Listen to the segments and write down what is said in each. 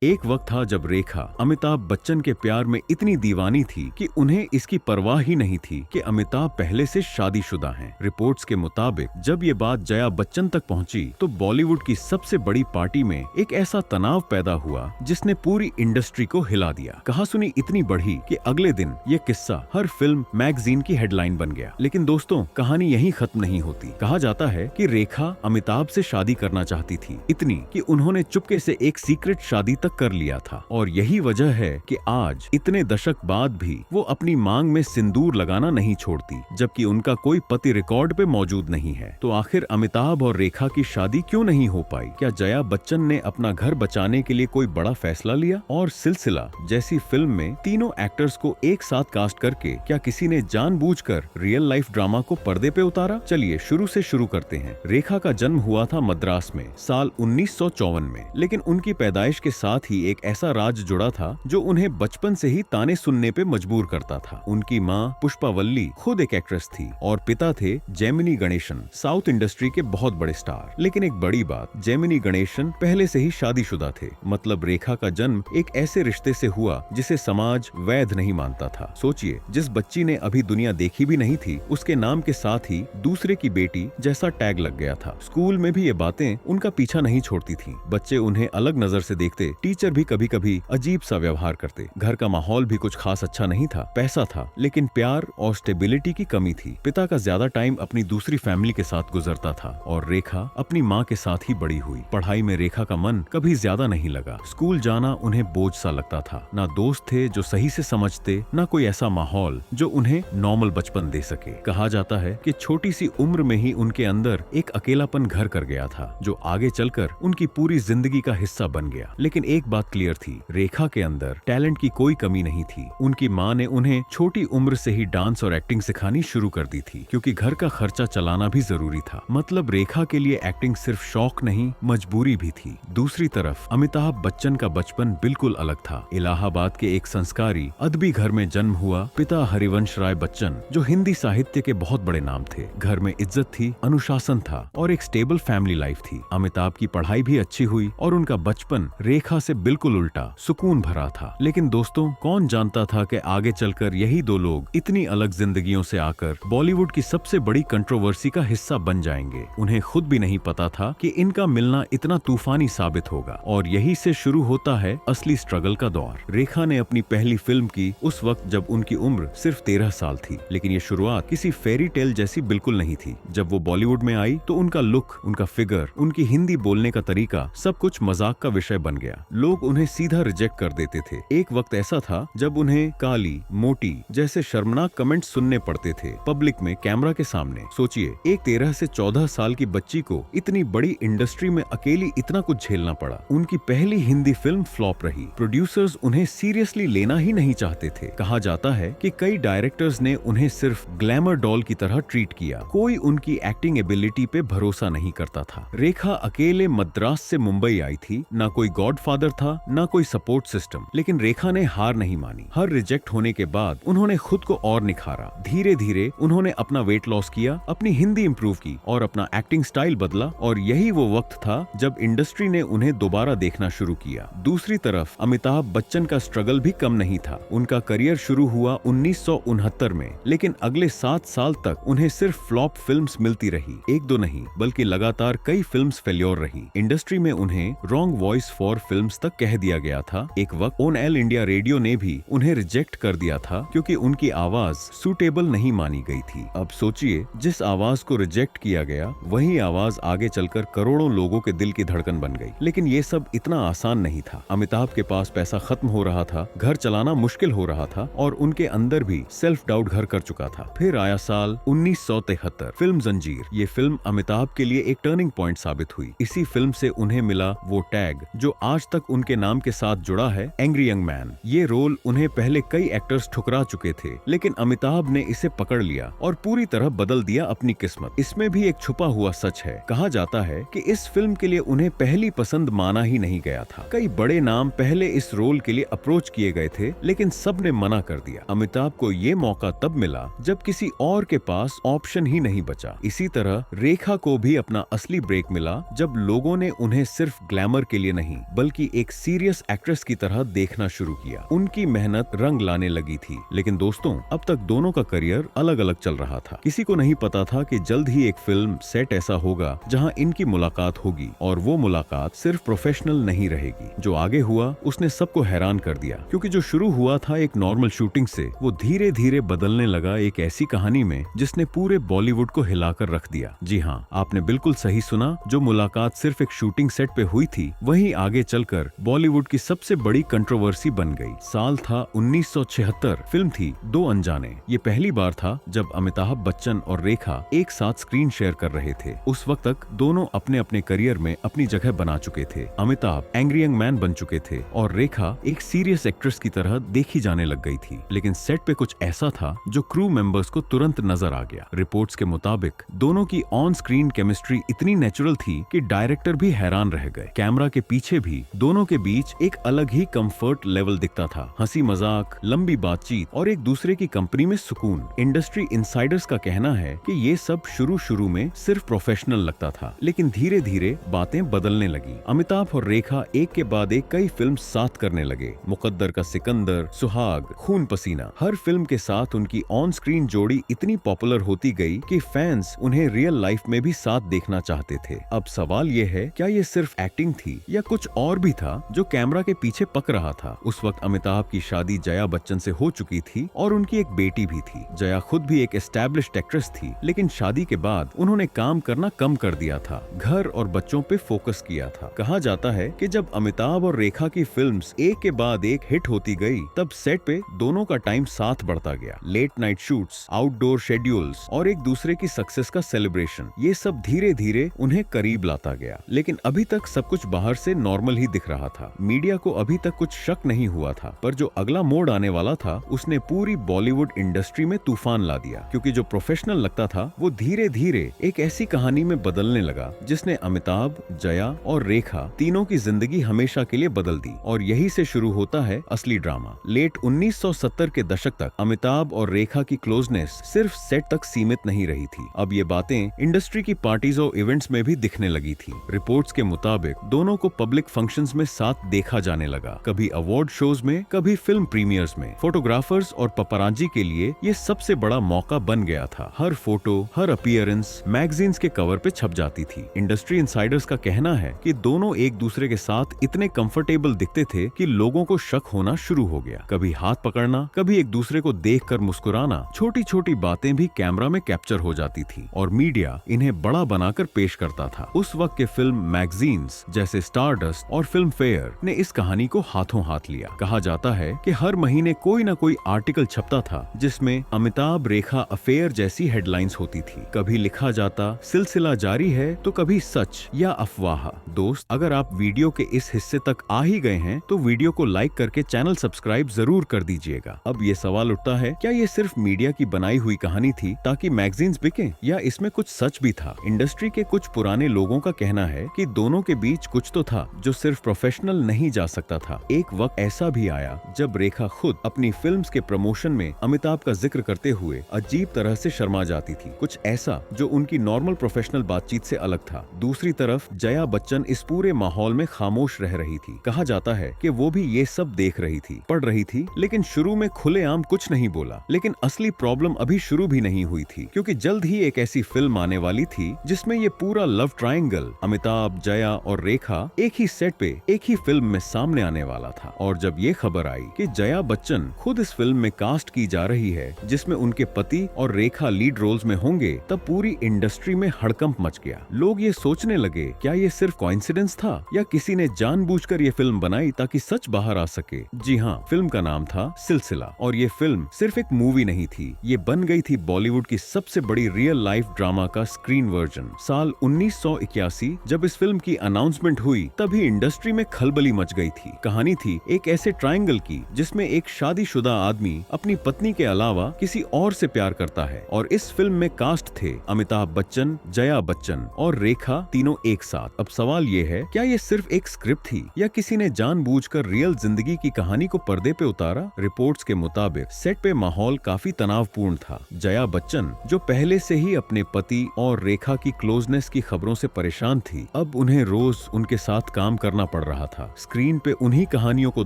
एक वक्त था जब रेखा अमिताभ बच्चन के प्यार में इतनी दीवानी थी कि उन्हें इसकी परवाह ही नहीं थी कि अमिताभ पहले से शादीशुदा हैं। रिपोर्ट्स के मुताबिक जब ये बात जया बच्चन तक पहुंची तो बॉलीवुड की सबसे बड़ी पार्टी में एक ऐसा तनाव पैदा हुआ जिसने पूरी इंडस्ट्री को हिला दिया। कहासुनी इतनी बढ़ी कि अगले दिन ये किस्सा हर फिल्म मैगजीन की हेडलाइन बन गया। लेकिन दोस्तों, कहानी यहीं खत्म नहीं होती। कहा जाता है कि रेखा अमिताभ से शादी करना चाहती थी, इतनी कि उन्होंने चुपके से एक सीक्रेट शादी तक कर लिया था। और यही वजह है कि आज इतने दशक बाद भी वो अपनी मांग में सिंदूर लगाना नहीं छोड़ती, जबकि उनका कोई पति रिकॉर्ड पे मौजूद नहीं है। तो आखिर अमिताभ और रेखा की शादी क्यों नहीं हो पाई? क्या जया बच्चन ने अपना घर बचाने के लिए कोई बड़ा फैसला लिया? और सिलसिला जैसी फिल्म में तीनों एक्टर्स को एक साथ कास्ट करके क्या किसी ने जानबूझकर रियल लाइफ ड्रामा को पर्दे पे उतारा? चलिए शुरू से शुरू करते हैं। रेखा का जन्म हुआ था मद्रास में साल 1954 में, लेकिन उनकी पैदाइश के साथ ही एक ऐसा राज जुड़ा था जो उन्हें बचपन से ही ताने सुनने पे मजबूर करता था। उनकी माँ पुष्पावल्ली खुद एक एक्ट्रेस थी और पिता थे जेमिनी गणेशन, साउथ इंडस्ट्री के बहुत बड़े स्टार। लेकिन एक बड़ी बात, जेमिनी गणेशन पहले से ही शादीशुदा थे। मतलब रेखा का जन्म एक ऐसे रिश्ते से हुआ जिसे समाज वैध नहीं मानता था। सोचिए, जिस बच्ची ने अभी दुनिया देखी भी नहीं थी, उसके नाम के साथ ही दूसरे की बेटी जैसा टैग लग गया था। स्कूल में भी ये बातें उनका पीछा नहीं छोड़ती थी। बच्चे उन्हें अलग नजर से देखते, टीचर भी कभी कभी अजीब सा व्यवहार करते। घर का माहौल भी कुछ खास अच्छा नहीं था। पैसा था लेकिन प्यार और स्टेबिलिटी की कमी थी। पिता का ज्यादा टाइम अपनी दूसरी फैमिली के साथ गुजरता था और रेखा अपनी माँ के साथ ही बड़ी हुई। पढ़ाई में रेखा का मन कभी ज्यादा नहीं लगा। स्कूल जाना उन्हें बोझ सा लगता था। ना दोस्त थे जो सही से समझते, ना कोई ऐसा माहौल जो उन्हें नॉर्मल बचपन दे सके। कहा जाता है कि छोटी सी उम्र में ही उनके अंदर एक अकेलापन घर कर गया था जो आगे चलकर उनकी पूरी जिंदगी का हिस्सा बन गया। लेकिन एक बात क्लियर थी, रेखा के अंदर टैलेंट की कोई कमी नहीं थी। उनकी माँ ने उन्हें छोटी उम्र से ही डांस और एक्टिंग सिखानी शुरू कर दी थी, क्योंकि घर का खर्चा चलाना भी जरूरी था। मतलब रेखा के लिए एक्टिंग सिर्फ शौक नहीं, मजबूरी भी थी। दूसरी तरफ अमिताभ बच्चन का बचपन बिल्कुल अलग था। इलाहाबाद के एक संस्कारी अदबी घर में जन्म हुआ। पिता हरिवंश राय बच्चन जो हिंदी साहित्य के बहुत बड़े नाम थे। घर में इज्जत थी, अनुशासन था और एक स्टेबल फैमिली लाइफ थी। अमिताभ की पढ़ाई भी अच्छी हुई और उनका बचपन रेखा से बिल्कुल उल्टा, सुकून भरा था। लेकिन दोस्तों, कौन जानता था कि आगे चलकर यही दो लोग इतनी अलग जिंदगियों से आकर बॉलीवुड की सबसे बड़ी कंट्रोवर्सी का हिस्सा बन जाएंगे। उन्हें खुद भी नहीं पता था कि इनका मिलना इतना तूफानी साबित होगा। और यही से शुरू होता है असली स्ट्रगल का दौर। रेखा ने अपनी पहली फिल्म की उस वक्त जब उनकी उम्र सिर्फ 13 साल थी। लेकिन ये शुरुआत किसी फेरी टेल जैसी बिल्कुल नहीं थी। जब वो बॉलीवुड में आई तो उनका लुक, उनका फिगर, उनकी हिंदी बोलने का तरीका सब कुछ मजाक का विषय बन गया। लोग उन्हें सीधा रिजेक्ट कर देते थे। एक वक्त ऐसा था जब उन्हें काली, मोटी जैसे शर्मनाक कमेंट सुनने पड़ते थे पब्लिक में, कैमरा के सामने। सोचिए, एक 13 से 14 साल की बच्ची को इतनी बड़ी इंडस्ट्री में अकेली इतना कुछ झेलना पड़ा। उनकी पहली हिंदी फिल्म फ्लॉप रही। प्रोड्यूसर्स उन्हें सीरियसली लेना ही नहीं चाहते थे। कहा जाता है कि कई डायरेक्टर्स ने उन्हें सिर्फ ग्लैमर डॉल की तरह ट्रीट किया। कोई उनकी एक्टिंग एबिलिटी पे भरोसा नहीं करता था। रेखा अकेले मद्रास से मुंबई आई थी। ना कोई गॉडफादर था, ना कोई सपोर्ट सिस्टम। लेकिन रेखा ने हार नहीं मानी। हर रिजेक्ट होने के बाद उन्होंने खुद को और निखारा। धीरे धीरे उन्होंने अपना वेट लॉस किया, अपनी हिंदी इंप्रूव की और अपना एक्टिंग स्टाइल बदला। और यही वो वक्त था जब इंडस्ट्री ने उन्हें दोबारा देखना शुरू किया। दूसरी तरफ अमिताभ बच्चन का स्ट्रगल भी कम नहीं था। उनका करियर शुरू हुआ 1969 में, लेकिन अगले 7 साल तक उन्हें सिर्फ फ्लॉप फिल्म्स मिलती रही। एक दो नहीं बल्कि लगातार कई फिल्म्स फेल्योर रही। इंडस्ट्री में उन्हें रॉन्ग वॉइस फॉर फिल्म्स तक कह दिया गया था। एक वक्त ऑन एल इंडिया रेडियो ने भी उन्हें रिजेक्ट कर दिया था क्योंकि उनकी आवाज सूटेबल नहीं मानी गई थी। अब सोचिए, जिस आवाज को रिजेक्ट किया गया वही आवाज आगे चलकर करोड़ों लोगों के दिल की धड़कन बन गई। लेकिन ये सब इतना आसान नहीं था। अमिताभ के पास पैसा खत्म हो रहा था, घर चलाना मुश्किल हो रहा था और उनके अंदर भी सेल्फ डाउट घर कर चुका था। फिर आया साल 1973, फिल्म जंजीर। ये फिल्म अमिताभ के लिए एक टर्निंग पॉइंट साबित हुई। इसी फिल्म से उन्हें मिला वो टैग जो आज तक उनके नाम के साथ जुड़ा है, एंग्री यंग मैन। ये रोल उन्हें पहले कई एक्टर्स ठुकरा चुके थे, लेकिन अमिताभ ने इसे पकड़ लिया और पूरी तरह बदल दिया अपनी किस्मत। इसमें भी एक छुपा हुआ सच है। कहा जाता है कि इस फिल्म के लिए उन्हें पहली पसंद माना ही नहीं गया था। कई बड़े नाम पहले इस रोल के लिए अप्रोच किए गए थे, लेकिन सब ने मना कर दिया। अमिताभ को ये मौका तब मिला जब किसी और के पास ऑप्शन ही नहीं बचा। इसी तरह रेखा को भी अपना असली ब्रेक मिला जब लोगों ने उन्हें सिर्फ ग्लैमर के लिए नहीं बल्कि एक सीरियस एक्ट्रेस की तरह देखना शुरू किया। उनकी मेहनत रंग लाने लगी थी। लेकिन दोस्तों, अब तक दोनों का करियर अलग अलग चल रहा था। किसी को नहीं पता था कि जल्द ही एक फिल्म सेट ऐसा होगा जहां इनकी मुलाकात होगी, और वो मुलाकात सिर्फ प्रोफेशनल नहीं रहेगी। जो आगे हुआ उसने सबको हैरान कर दिया, क्योंकि जो शुरू हुआ था एक नॉर्मल शूटिंग से, वो धीरे धीरे बदलने लगा एक ऐसी कहानी में जिसने पूरे बॉलीवुड को हिलाकर रख दिया। जी हाँ, आपने बिल्कुल सही सुना। जो मुलाकात सिर्फ एक शूटिंग सेट पे हुई थी, वही आगे चलकर बॉलीवुड की सबसे बड़ी कंट्रोवर्सी बन गई। साल था 1976। फिल्म थी दो अनजाने। ये पहली बार था जब अमिताभ बच्चन और रेखा एक साथ स्क्रीन शेयर कर रहे थे। उस वक्त तक दोनों अपने अपने करियर में अपनी जगह बना चुके थे। अमिताभ एंग्री यंग मैन बन चुके थे और रेखा एक सीरियस एक्ट्रेस की तरह देखी जाने लग गई थी। लेकिन सेट पे कुछ ऐसा था जो क्रू मेंबर्स को तुरंत नजर आ गया। रिपोर्ट्स के मुताबिक दोनों की ऑन स्क्रीन केमिस्ट्री इतनी नेचुरल थी कि डायरेक्टर भी हैरान रह गए। कैमरा के पीछे भी दोनों के बीच एक अलग ही कंफर्ट लेवल दिखता था। हंसी मजाक, लंबी बातचीत और एक दूसरे की कंपनी में सुकून। इंडस्ट्री इनसाइडर्स का कहना है कि ये सब शुरू में सिर्फ प्रोफेशनल लगता था, लेकिन धीरे धीरे बातें बदलने लगी। अमिताभ और रेखा एक के बाद एक कई फिल्म साथ करने लगे। मुकद्दर का सिकंदर, सुहाग, खून पसीना। हर फिल्म के साथ उनकी ऑन स्क्रीन जोड़ी इतनी पॉपुलर होती गई कि फैंस उन्हें रियल लाइफ में भी साथ देखना चाहते थे। अब सवाल ये है, क्या ये सिर्फ एक्टिंग थी या कुछ और भी था जो कैमरा के पीछे पक रहा था? उस वक्त अमिताभ की शादी जया बच्चन से हो चुकी थी और उनकी एक बेटी भी थी। जया खुद भी एक एस्टैब्लिश्ड एक्ट्रेस थी, लेकिन शादी के बाद उन्होंने काम करना कम कर दिया था, घर और बच्चों पे फोकस किया था। कहा जाता है कि जब अमिताभ और रेखा की फिल्म्स एक के बाद एक हिट होती गई, तब सेट पे दोनों का टाइम साथ बढ़ता गया। Late night shoots, outdoor schedules और एक दूसरे की सक्सेस का सेलिब्रेशन, ये सब धीरे धीरे उन्हें करीब लाता गया। लेकिन अभी तक सब कुछ बाहर से नॉर्मल ही दिख रहा था। मीडिया को अभी तक कुछ शक नहीं हुआ था, पर जो अगला मोड़ आने वाला था उसने पूरी बॉलीवुड इंडस्ट्री में तूफान ला दिया। क्योंकि जो प्रोफेशनल लगता था वो धीरे धीरे एक ऐसी कहानी में बदलने लगा जिसने अमिताभ, जया और रेखा तीनों की जिंदगी हमेशा के लिए बदल दी। और यही से शुरू होता है असली ड्रामा। लेट 1970 के दशक तक अमिताभ और रेखा की क्लोजनेस सिर्फ सेट तक सीमित नहीं रही थी। अब ये बातें इंडस्ट्री की पार्टीज और इवेंट्स में भी दिखने लगी थी। रिपोर्ट्स के मुताबिक दोनों को पब्लिक फंक्शंस में साथ देखा जाने लगा, कभी अवार्ड शोज में, कभी फिल्म प्रीमियर्स में। फोटोग्राफर्स और पपराजी के लिए ये सबसे बड़ा मौका बन गया था। हर फोटो, हर अपीयरेंस मैगजीन्स के कवर पे छप जाती थी। इंडस्ट्री इनसाइडर्स का कहना है कि दोनों एक दूसरे के साथ इतने कंफर्टेबल दिखते थे कि लोगों को शक होना शुरू हो गया। कभी हाथ पकड़ना, कभी एक दूसरे को देखकर मुस्कुराना, छोटी छोटी बातें भी कैमरा में कैप्चर हो जाती थी और मीडिया इन्हें बड़ा बनाकर पेश करता था। उस वक्त के फिल्म मैगजीन्स जैसे स्टारडस्ट और फिल्म फेयर ने इस कहानी को हाथों हाथ लिया। कहा जाता है कि हर महीने कोई न कोई आर्टिकल छपता था जिसमें अमिताभ रेखा अफेयर जैसी हेडलाइंस होती थी। कभी लिखा जाता सिलसिला जारी है, तो कभी सच या अफवाह। दोस्त, अगर आप वीडियो के इस हिस्से तक आ ही गए हैं तो वीडियो को लाइक करके चैनल सब्सक्राइब जरूर कर दीजिएगा। अब ये सवाल उठता है, क्या ये सिर्फ मीडिया की बनाई हुई कहानी थी ताकि मैगजीन्स बिके, या इसमें कुछ सच भी था? इंडस्ट्री के कुछ पुराने लोगों का कहना है कि दोनों के बीच कुछ तो था जो सिर्फ प्रोफेशनल नहीं जा सकता था। एक वक्त ऐसा भी आया जब रेखा खुद अपनी फिल्म्स के प्रमोशन में अमिताभ का जिक्र करते हुए अजीब तरह से शर्मा जाती थी, कुछ ऐसा जो उनकी नॉर्मल प्रोफेशनल बातचीत से अलग था। दूसरी तरफ जया बच्चन इस पूरे माहौल में खामोश रह रही थी। कहा जाता है कि वो भी ये सब देख रही थी, पढ़ रही थी, लेकिन शुरू में खुलेआम कुछ नहीं बोला। लेकिन असली प्रॉब्लम अभी शुरू भी नहीं हुई थी, क्योंकि जल्द ही एक ऐसी फिल्म आने वाली थी जिसमें ये पूरा लव ट्रायंगल अमिताभ, जया और रेखा एक ही सेट पे एक ही फिल्म में सामने आने वाला था। और जब ये खबर आई कि जया बच्चन खुद इस फिल्म में कास्ट की जा रही है जिसमें उनके पति और रेखा लीड रोल्स में होंगे, तब पूरी इंडस्ट्री में हड़कंप मच गया। लोग ये सोचने लगे, क्या ये सिर्फ कोइंसिडेंस था या किसी ने जानबूझकर ये फिल्म बनाई ताकि सच बाहर आ सके? जी हाँ, फिल्म का नाम था सिलसिला। और ये फिल्म सिर्फ एक मूवी नहीं थी, ये बन गई थी बॉलीवुड की सबसे बड़ी रियल लाइफ ड्रामा का स्क्रीन वर्जन। साल 1981 जब इस फिल्म की अनाउंसमेंट हुई, तभी इंडस्ट्री में खलबली मच गई थी। कहानी थी एक ऐसे ट्रायंगल की जिसमें एक शादीशुदा आदमी अपनी पत्नी के अलावा किसी और से प्यार करता है। और इस फिल्म में कास्ट थे अमिताभ बच्चन, जया बच्चन और रेखा, तीनों एक साथ। अब सवाल ये है, क्या ये सिर्फ एक स्क्रिप्ट थी या किसी ने जानबूझकर रियल जिंदगी की कहानी को पर्दे पे उतारा? रिपोर्ट्स के मुताबिक सेट पे माहौल काफी तनावपूर्ण था। जया बच्चन, जो पहले से ही अपने पति और रेखा की क्लोजनेस की खबरों से परेशान थी, अब उन्हें रोज उनके साथ काम करना पड़ रहा था, स्क्रीन पे उन्हीं कहानियों को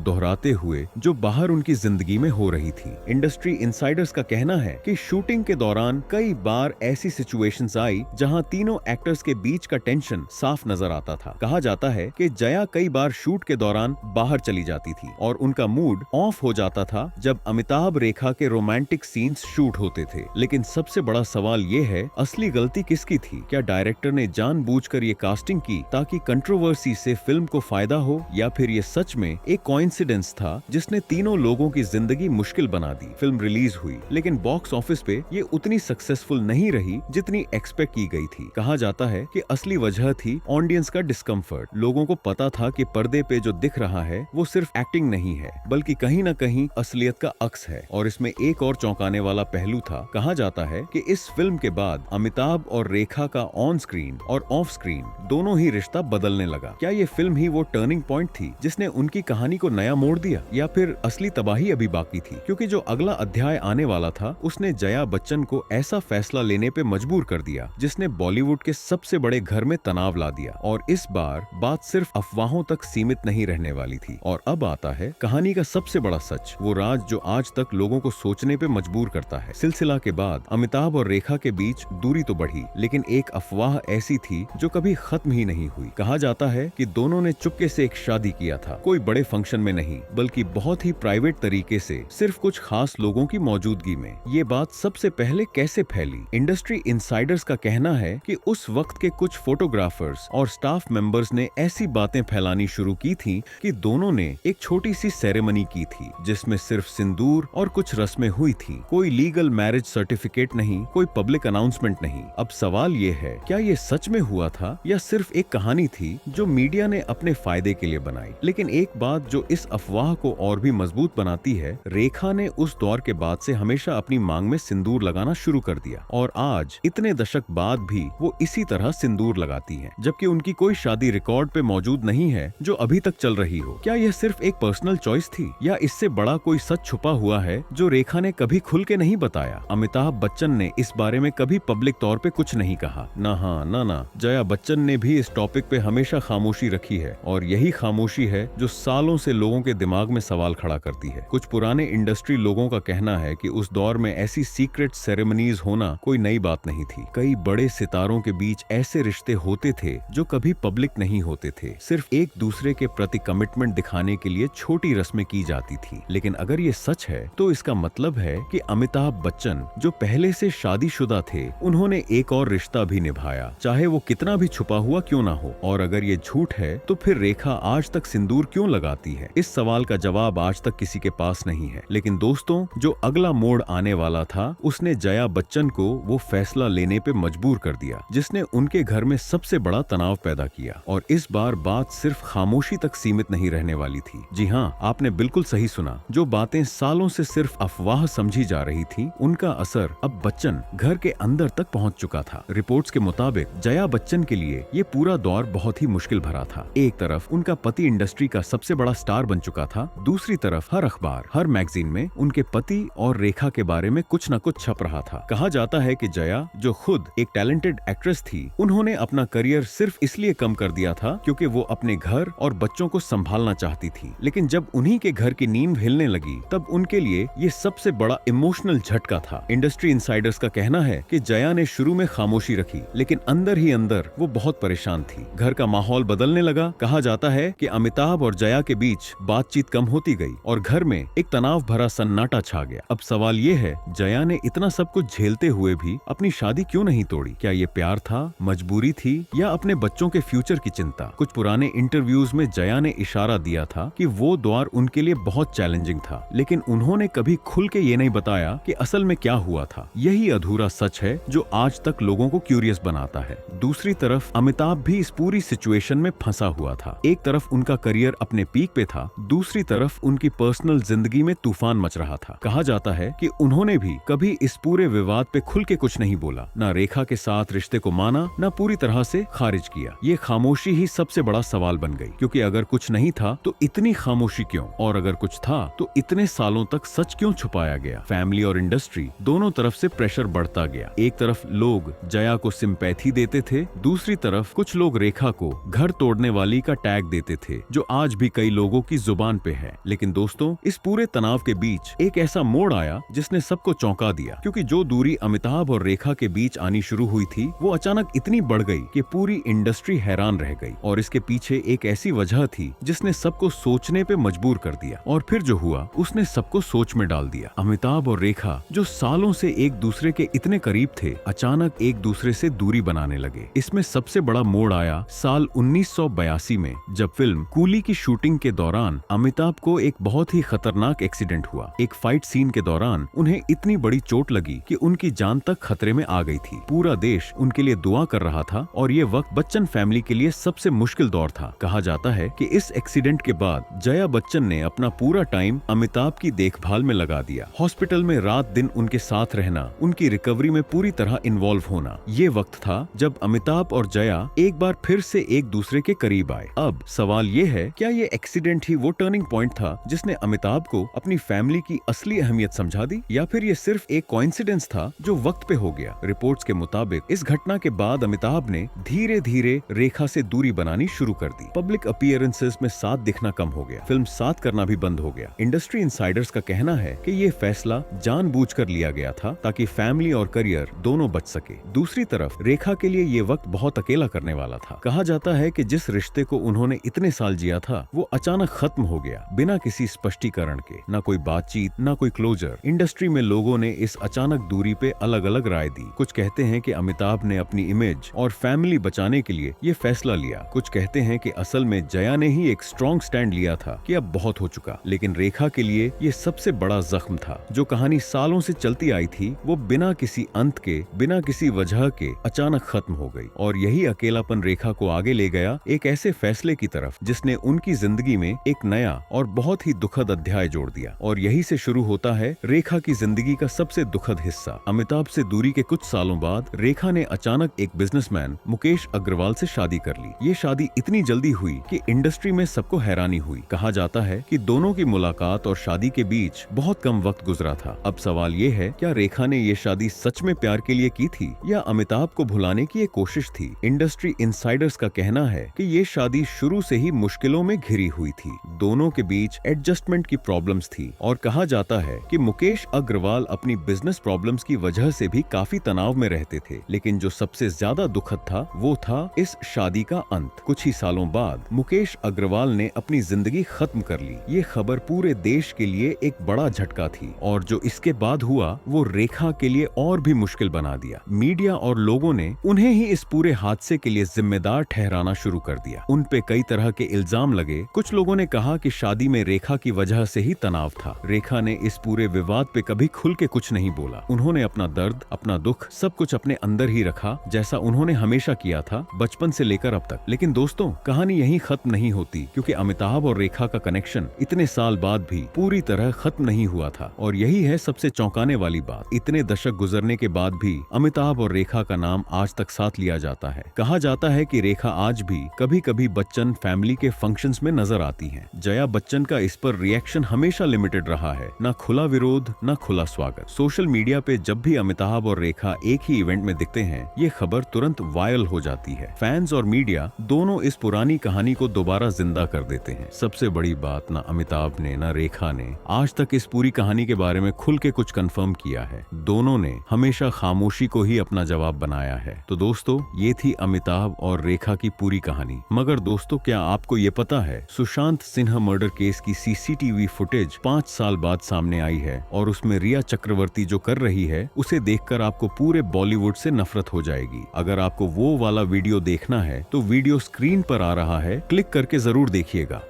दोहराते हुए जो बाहर उनकी जिंदगी में हो रही थी। इंडस्ट्री इनसाइडर्स का कहना है कि शूटिंग के दौरान कई बार ऐसी सिचुएशंस आई जहां तीनों एक्टर्स के बीच का टेंशन साफ नजर आता था। कहा जाता है कि जया कई बार शूट के दौरान बाहर चली जाती थी और उनका मूड ऑफ हो जाता था जब अमिताभ रेखा के रोमांटिक सीन्स शूट होते थे। लेकिन सबसे बड़ा सवाल ये है, असली गलती किसकी थी? क्या डायरेक्टर ने जानबूझकर ये कास्टिंग की ताकि कंट्रोवर्सी से फिल्म को फायदा हो, या फिर ये सच में एक कोइंसिडेंस था जिसने तीनों लोगों की जिंदगी मुश्किल बना दी? फिल्म रिलीज हुई लेकिन बॉक्स ऑफिस पे ये उतनी सक्सेसफुल नहीं रही जितनी एक्सपेक्ट की गई थी। कहा जाता है कि असली वजह थी ऑडियंस का डिस्कम्फर्ट। लोगों को पता था कि पर्दे पे जो दिख रहा है वो सिर्फ एक्टिंग नहीं है बल्कि कहीं न कहीं असलियत का अक्स है। और इसमें एक और चौंकाने वाला पहलू था। कहा जाता है कि इस फिल्म के बाद अमिताभ और रेखा का ऑन स्क्रीन और ऑफ स्क्रीन दोनों ही रिश्ता बदलने लगा। क्या ये फिल्म ही वो टर्निंग पॉइंट थी जिसने उनकी कहानी को नया मोड़ दिया, या फिर असली तबाही अभी बाकी थी? क्योंकि जो अगला अध्याय आने वाला था उसने जया बच्चन को ऐसा फैसला लेने पे मजबूर कर दिया जिसने बॉलीवुड के सबसे बड़े घर में तनाव ला दिया। और इस बार बात सिर्फ अफवाहों तक सीमित नहीं रहने वाली थी। और अब आता है कहानी का सबसे बड़ा सच, वो राज जो आज तक लोगों को सोचने पे मजबूर करता है। सिलसिला के बाद अमिताभ और रेखा के बीच दूरी तो बढ़ी, लेकिन एक अफवाह ऐसी थी जो कभी खत्म ही नहीं हुई। कहा जाता है कि दोनों ने चुपके से एक शादी किया था, कोई बड़े फंक्शन में नहीं बल्कि बहुत ही प्राइवेट तरीके से, सिर्फ कुछ खास लोगों की मौजूदगी में। ये बात सबसे पहले कैसे फैली? इंडस्ट्री इनसाइडर्स का कहना है कि उस वक्त के कुछ फोटोग्राफर्स और स्टाफ मेंबर्स ने ऐसी बातें फैलानी शुरू की थी कि दोनों ने एक छोटी सी सेरेमनी की थी जिसमें सिर्फ सिंदूर और कुछ रस्में हुई थी। कोई लीगल मैरिज सर्टिफिकेट नहीं, कोई पब्लिक अनाउंसमेंट नहीं। अब सवाल ये है, क्या ये सच में हुआ था या सिर्फ एक कहानी थी जो मीडिया ने अपने फायदे के लिए बनाई? लेकिन एक बात जो इस अफवाह को और भी मजबूत बनाती है, रेखा ने उस दौर के बाद से हमेशा अपनी मांग में सिंदूर लगाना शुरू कर दिया और आज इतने दशक बाद भी वो इसी तरह सिंदूर लगाती हैं, जबकि उनकी कोई शादी रिकॉर्ड पे मौजूद नहीं है जो अभी तक चल रही हो। क्या यह सिर्फ एक पर्सनल चॉइस थी या इससे बड़ा कोई सच छुपा हुआ है जो रेखा ने कभी खुल के नहीं बताया? अमिताभ बच्चन ने इस बारे में कभी पब्लिक तौर पे कुछ नहीं कहा, ना हाँ ना जया बच्चन ने भी इस टॉपिक पे हमेशा खामोशी रखी है और यही खामोशी है जो सालों से लोगों के दिमाग में सवाल खड़ा करती है। कुछ पुराने इंडस्ट्री लोगों का कहना है कि उस दौर में ऐसी सीक्रेट सेरेमनीज होना कोई नई बात नहीं थी। कई बड़े सितारों के बीच ऐसे रिश्ते होते थे जो कभी पब्लिक नहीं होते थे, सिर्फ एक दूसरे के प्रति कमिटमेंट दिखाने के लिए छोटी रस्में की जाती थी। लेकिन अगर ये सच है तो इसका मतलब है कि अमिताभ बच्चन जो पहले से शादीशुदा थे, उन्होंने एक और रिश्ता भी निभाया, चाहे वो कितना भी छुपा हुआ क्यों ना हो। और अगर ये झूठ है तो फिर रेखा आज तक सिंदूर क्यों लगाती है? इस सवाल का जवाब आज तक किसी के पास नहीं है। लेकिन दोस्तों, जो अगला मोड़ आने वाला था उसने जया बच्चन को वो फैसला लेने पे मजबूर कर दिया जिसने उनके घर में सबसे बड़ा तनाव पैदा किया। और इस बार बात सिर्फ खामोशी तक सीमित नहीं रहने वाली थी। जी हाँ, आपने बिल्कुल सही सुना। जो बातें सालों से सिर्फ अफवाह समझी जा रही थी, उनका असर अब बच्चन घर के अंदर तक पहुंच चुका था। रिपोर्ट्स के मुताबिक जया बच्चन के लिए ये पूरा दौर बहुत ही मुश्किल भरा था। एक तरफ उनका पति इंडस्ट्री का सबसे बड़ा स्टार बन चुका था, दूसरी तरफ हर अखबार, हर मैगजीन में उनके पति और रेखा के बारे में कुछ न कुछ छप रहा था। कहा जाता है कि जया, जो खुद एक टैलेंटेड एक्ट्रेस थी, उन्होंने अपना करियर सिर्फ इसलिए कम कर दिया था क्योंकि वो अपने घर और बच्चों को संभालना चाहती थी। लेकिन जब उन्हीं के घर की नींव हिलने लगी तब उनके लिए ये सबसे बड़ा इमोशनल झटका था। इंडस्ट्री इनसाइडर्स का कहना है कि जया ने शुरू में खामोशी रखी, लेकिन अंदर ही अंदर वो बहुत परेशान थी। घर का माहौल बदलने लगा। कहा जाता है कि अमिताभ और जया के बीच बातचीत कम होती गई और घर में एक तनाव भरा सन्नाटा छा गया। अब सवाल ये है, जया ने इतना सब कुछ झेलते हुए भी अपनी शादी क्यों नहीं तोड़ी? क्या ये प्यार था, मजबूरी थी, या अपने बच्चों के फ्यूचर की चिंता? कुछ पुराने इंटरव्यूज में जया ने इशारा दिया था कि वो दौर उनके लिए बहुत चैलेंजिंग था, लेकिन उन्होंने कभी खुल के ये नहीं बताया कि असल में क्या हुआ था। यही अधूरा सच है जो आज तक लोगों को क्यूरियस बनाता है। दूसरी तरफ अमिताभ भी इस पूरी सिचुएशन में फंसा हुआ था। एक तरफ उनका करियर अपने पीक पे था, दूसरी तरफ उनकी पर्सनल जिंदगी में तूफान मच रहा था। कहा जाता है कि उन्होंने भी कभी इस पूरे विवाद पे खुल के कुछ नहीं बोला, ना रेखा के साथ रिश्ते को माना, ना पूरी तरह से खारिज किया। ये खामोशी ही सबसे बड़ा सवाल बन गई, क्योंकि अगर कुछ नहीं था तो इतनी खामोशी क्यों, और अगर कुछ था तो इतने सालों तक सच क्यों छुपाया गया? फैमिली और इंडस्ट्री दोनों तरफ से प्रेशर बढ़ता गया। एक तरफ लोग जया को सिंपैथी देते थे, दूसरी तरफ कुछ लोग रेखा को घर तोड़ने वाली का टैग देते थे जो आज भी कई लोगों की जुबान पे है। लेकिन दोस्तों, इस पूरे तनाव के बीच एक ऐसा मोड़ आया जिसने सबको चौंका दिया, क्योंकि जो दूरी अमिताभ और रेखा के बीच आनी शुरू हुई थी वो अचानक इतनी बढ़ गई कि पूरी इंडस्ट्री हैरान रह गई। और इसके पीछे एक ऐसी वजह थी जिसने सबको सोचने पे मजबूर कर दिया। और फिर जो हुआ उसने सबको सोच में डाल दिया। अमिताभ और रेखा जो सालों से एक दूसरे के इतने करीब थे, अचानक एक दूसरे से दूरी बनाने लगे। इसमें सबसे बड़ा मोड़ आया साल 1982 में, जब फिल्म कूली की शूटिंग के दौरान अमिताभ को एक बहुत ही खतरनाक एक्सीडेंट हुआ। एक फाइट सीन के दौरान उन्हें इतनी बड़ी चोट लगी कि उनकी जान तक खतरे में आ गई थी। पूरा देश उनके लिए दुआ कर रहा था और ये वक्त बच्चन फैमिली के लिए सबसे मुश्किल दौर था। कहा जाता है कि इस एक्सीडेंट के बाद जया बच्चन ने अपना पूरा टाइम अमिताभ की देखभाल में लगा दिया। हॉस्पिटल में रात दिन उनके साथ रहना, उनकी रिकवरी में पूरी तरह इन्वॉल्व होना। ये वक्त था जब अमिताभ और जया एक बार फिर से एक दूसरे के करीब आए। अब सवाल ये है, क्या ये एक्सीडेंट ही वो टर्निंग पॉइंट था जिसने अमिताभ को अपनी फैमिली की असली अहमियत समझा दी, या फिर ये सिर्फ एक कोइंसिडेंस था जो वक्त पे हो गया? रिपोर्ट्स के मुताबिक इस घटना के बाद अमिताभ ने धीरे धीरे रेखा से दूरी बनानी शुरू कर दी। पब्लिक अपीयरेंसेस में साथ दिखना कम हो गया, फिल्म साथ करना भी बंद हो गया। इंडस्ट्री इनसाइडर्स का कहना है कि ये फैसला जानबूझकर लिया गया था ताकि फैमिली और करियर दोनों बच सके। दूसरी तरफ रेखा के लिए ये वक्त बहुत अकेला करने वाला था। कहा जाता है कि जिस रिश्ते को उन्होंने इतने साल जिया था वो अचानक खत्म हो गया, बिना किसी स्पष्टीकरण के। न कोई बातचीत, न कोई क्लोजर। इंडस्ट्री में लोगों ने इस अचानक दूरी पे अलग अलग राय दी। कुछ कहते हैं कि अमिताभ ने अपनी इमेज और फैमिली बचाने के लिए ये फैसला लिया। कुछ कहते हैं कि असल में जया ने ही एक स्ट्रॉन्ग स्टैंड लिया था कि अब बहुत हो चुका। लेकिन रेखा के लिए ये सबसे बड़ा जख्म था। जो कहानी सालों से चलती आई थी वो बिना किसी अंत के, बिना किसी वजह के अचानक खत्म हो गई। और यही अकेलापन रेखा को आगे ले गया एक ऐसे फैसले की तरफ जिसने उनकी जिंदगी में एक नया और बहुत ही दुखद अध्याय जोड़ दिया। और यही से शुरू होता है रेखा की जिंदगी का सबसे दुखद हिस्सा। अमिताभ से दूरी के कुछ सालों बाद रेखा ने अचानक एक बिजनेसमैन मुकेश अग्रवाल से शादी कर ली। ये शादी इतनी जल्दी हुई कि इंडस्ट्री में सबको हैरानी हुई। कहा जाता है कि दोनों की मुलाकात और शादी के बीच बहुत कम वक्त गुजरा था। अब सवाल ये है, क्या रेखा ने ये शादी सच में प्यार के लिए की थी या अमिताभ को भुलाने की एक कोशिश थी? इंडस्ट्री इनसाइडर्स का कहना है कि ये शादी शुरू से ही मुश्किलों में घिरी हुई थी। दोनों के बीच एडजस्टमेंट की प्रॉब्लम्स थी और कहा जाता है कि मुकेश अग्रवाल अपनी बिजनेस प्रॉब्लम्स की वजह से भी काफी तनाव में रहते थे। लेकिन जो सबसे ज्यादा दुखद था वो था इस शादी का अंत। कुछ ही सालों बाद मुकेश अग्रवाल ने अपनी जिंदगी खत्म कर ली। ये खबर पूरे देश के लिए एक बड़ा झटका थी और जो इसके बाद हुआ वो रेखा के लिए और भी मुश्किल बना दिया। मीडिया और लोगों ने उन्हें ही इस पूरे हादसे के लिए जिम्मेदार ठहराना शुरू कर दिया। उन पे कई तरह के इल्जाम लगे। कुछ लोगों ने कहा कि शादी में रेखा की वजह से ही तनाव था। रेखा ने इस पूरे विवाद पे कभी खुल के कुछ नहीं बोला। उन्होंने अपना दर्द, अपना दुख सब कुछ अपने अंदर ही रखा, जैसा उन्होंने हमेशा किया था, बचपन से लेकर अब तक। लेकिन दोस्तों, कहानी यहीं खत्म नहीं होती, क्योंकि अमिताभ और रेखा का कनेक्शन इतने साल बाद भी पूरी तरह खत्म नहीं हुआ था। और यही है सबसे चौंकाने वाली बात। इतने दशक गुजरने के बाद भी अमिताभ और रेखा का नाम आज तक साथ लिया जाता है। कहा जाता है कि रेखा आज भी कभी कभी बच्चन फैमिली के फंक्शंस में नजर आती हैं। जया बच्चन का इस पर रिएक्शन हमेशा लिमिटेड रहा है, न खुला विरोध न खुला स्वागत। सोशल मीडिया पे जब भी अमिताभ और रेखा एक ही इवेंट में दिखते हैं, ये खबर तुरंत वायरल हो जाती है। फैंस और मीडिया दोनों इस पुरानी कहानी को दोबारा जिंदा कर देते हैं। सबसे बड़ी बात, न अमिताभ ने न रेखा ने आज तक इस पूरी कहानी के बारे में खुल के कुछ कंफर्म किया है। दोनों ने हमेशा खामोशी को ही अपना जवाब बनाया है। तो दोस्तों, ये थी अमिताभ और रेखा की पूरी कहानी। मगर दोस्तों, क्या आपको ये पता है सुशांत सिन्हा मर्डर केस की सीसीटीवी फुटेज 5 साल बाद सामने आई है और उसमें रिया चक्रवर्ती जो कर रही है उसे देखकर आपको पूरे बॉलीवुड से नफरत हो जाएगी। अगर आपको वो वाला वीडियो देखना है तो वीडियो स्क्रीन पर आ रहा है, क्लिक करके जरूर देखिएगा।